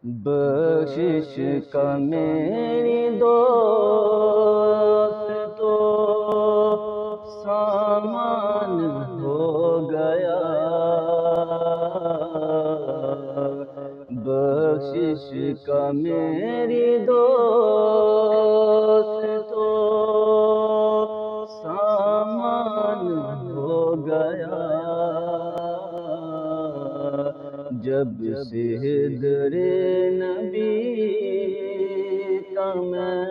بخشش کا میری دوست تو سامان ہو گیا، بخشش کا میری دوست تو سامان ہو گیا، جب سے در نبی کا میں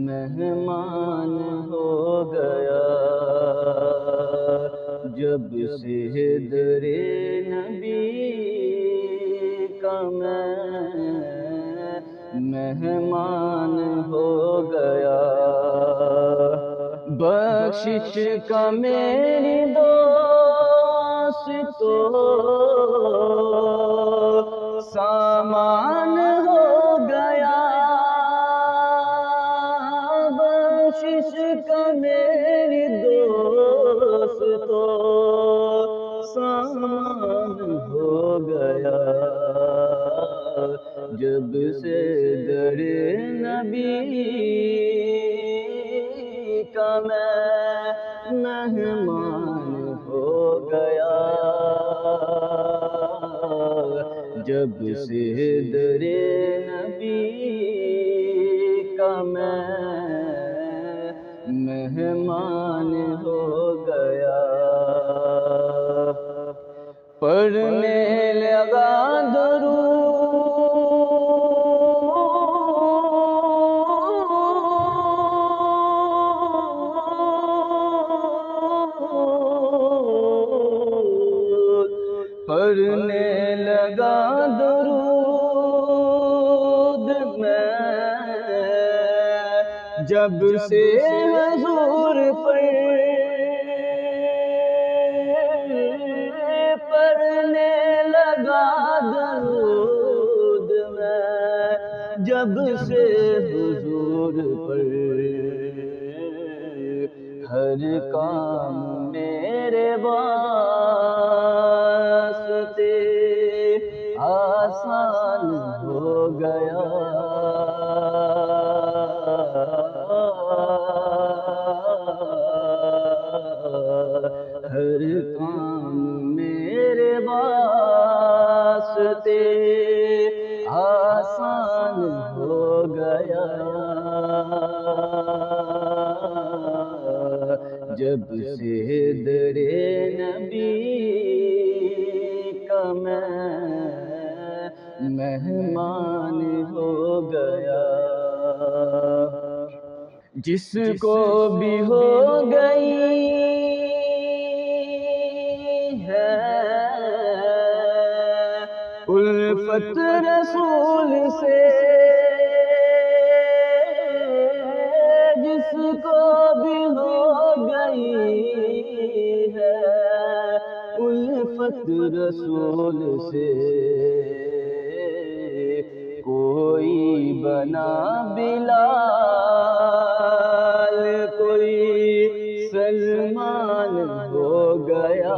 مہمان ہو گیا، جب سے در نبی کا میں مہمان ہو گیا، بخشش کا میری دوست تو سامان ہو گیا، بخشش کا میری دوست تو سامان ہو گیا، جب سے در نبی کا میں مہمان ہو گیا، جب سے در نبی کا میں مہمان ہو گیا، پڑھنے لگا پڑھنے لگا درود میں، جب سے حضور پر پڑھنے لگا درود میں، جب سے حضور پر ہر کام میرے واسطے آسان ہو گیا، ہر کام میرے واسطے آسان ہو گیا، جب سے در نبی کا میں مہمان ہو گیا، جس کو بھی ہو گئی ہے الفت رسول سے، جس کو بھی ہو گئی ہے الفت رسول سے، کوئی بنا بلال کوئی سلمان ہو گیا،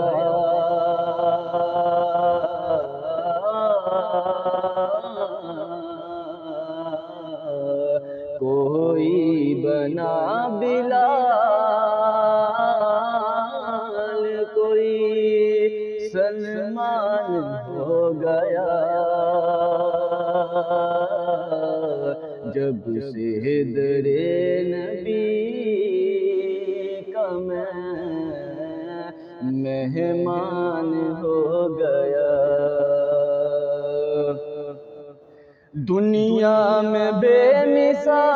کوئی بنا بلال کوئی سلمان ہو گیا، جب سے در نبی کا میں مہمان ہو گیا، دنیا میں بے مثال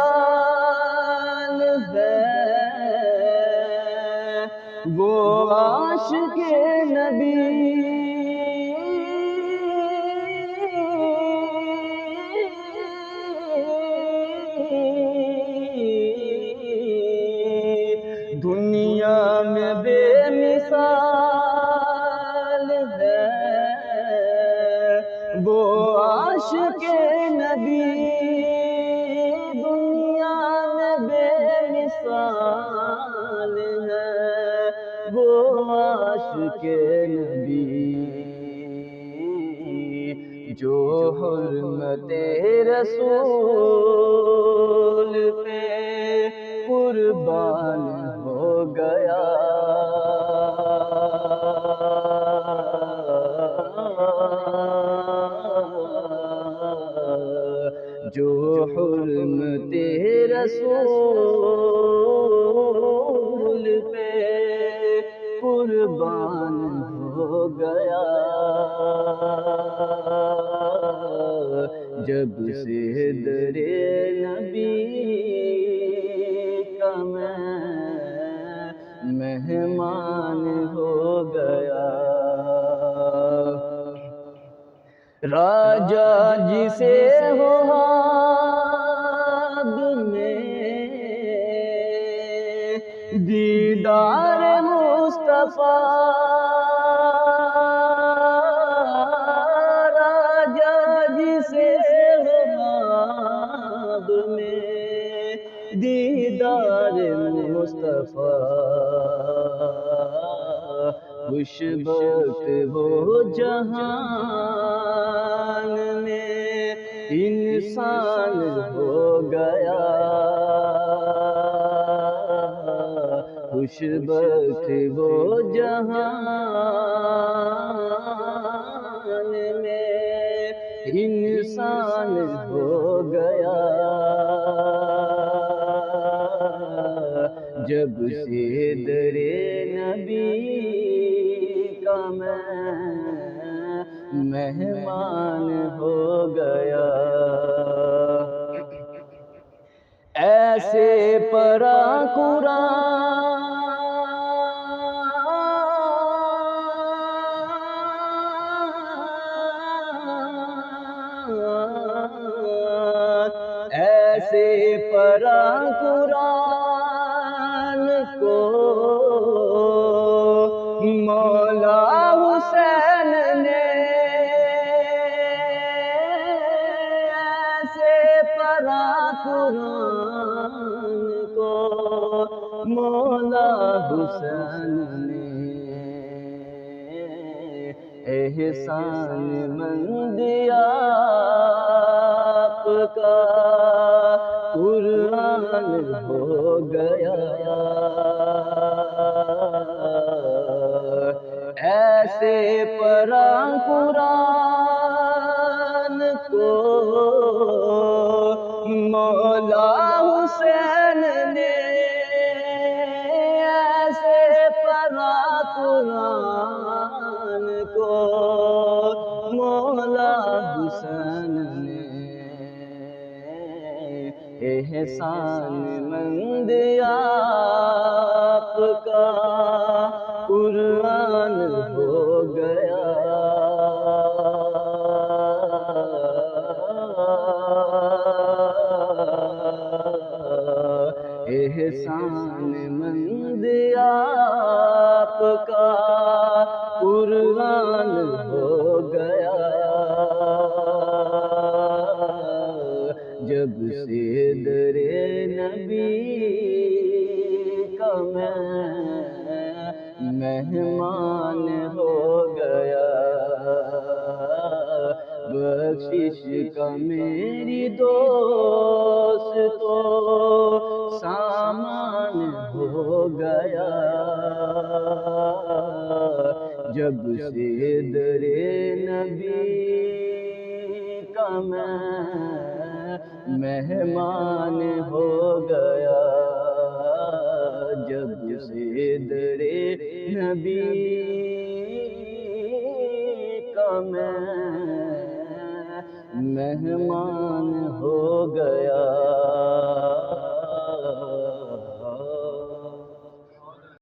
ہے وہ عاشق نبی، دنیا میں بے مثال ہے وہ عاشق نبی، دنیا میں بے مثال ہے وہ عاشق نبی، جو حرمت رسول پہ قربان ہو گیا، جو حرمت رسول پہ قربان ہو گیا، جب سے در نبی کا میں مہمان ہو گیا۔ راجا جسے ہو خواب میں دیدار مصطفیٰ، راجا جسے ہو خواب میں دیدار مصطفیٰ، خوش بخت وہ جہان میں انسان ہو گیا، خوش بخت وہ جہان میں انسان ہو گیا، جب سے در نبی کا میں مہمان ہو گیا۔ ایسے پڑھا قرآن، ایسے پڑھا قرآن کو مولا حسین نے، ایسے پڑھا قرآن کو مولا حسین نے، احسان مند آپ کا قرآن ہو گیا، ایسے پڑھا قرآن کو مولا حسین نے، ایسے پڑھا قرآن کو مولا حسین نے، احسان مند آپ کا قرآن ہو گیا، احسان مند آپ کا قرآن ہو گیا، جب سے در نبی کا میں مہمان ہو گیا، بخشش کا میری دوست تو سامان ہو گیا، جب سے در نبی کا میں مہمان ہو گیا، جب سے در نبی کا میں مہمان